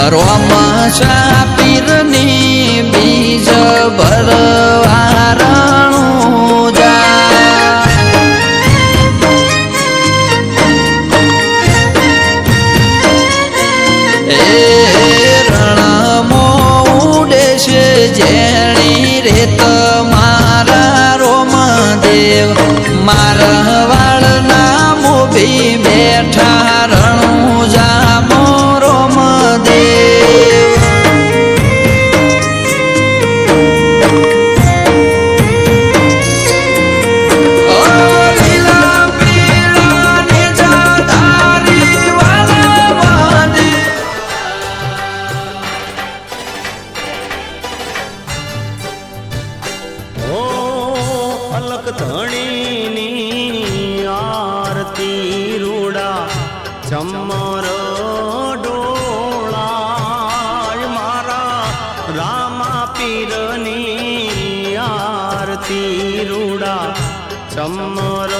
રોમશા પીરની બીજ ભરવારણું જા એ રણમો ઉડે છે જેણી રેત મારા રોમદેવ મારા વાળના મોભી બેઠા રણું જામો રોમદેવ ધણીની આરતી રૂડા ચમર ડોળા મારા રામા પીરની આરતી રૂડા ચમર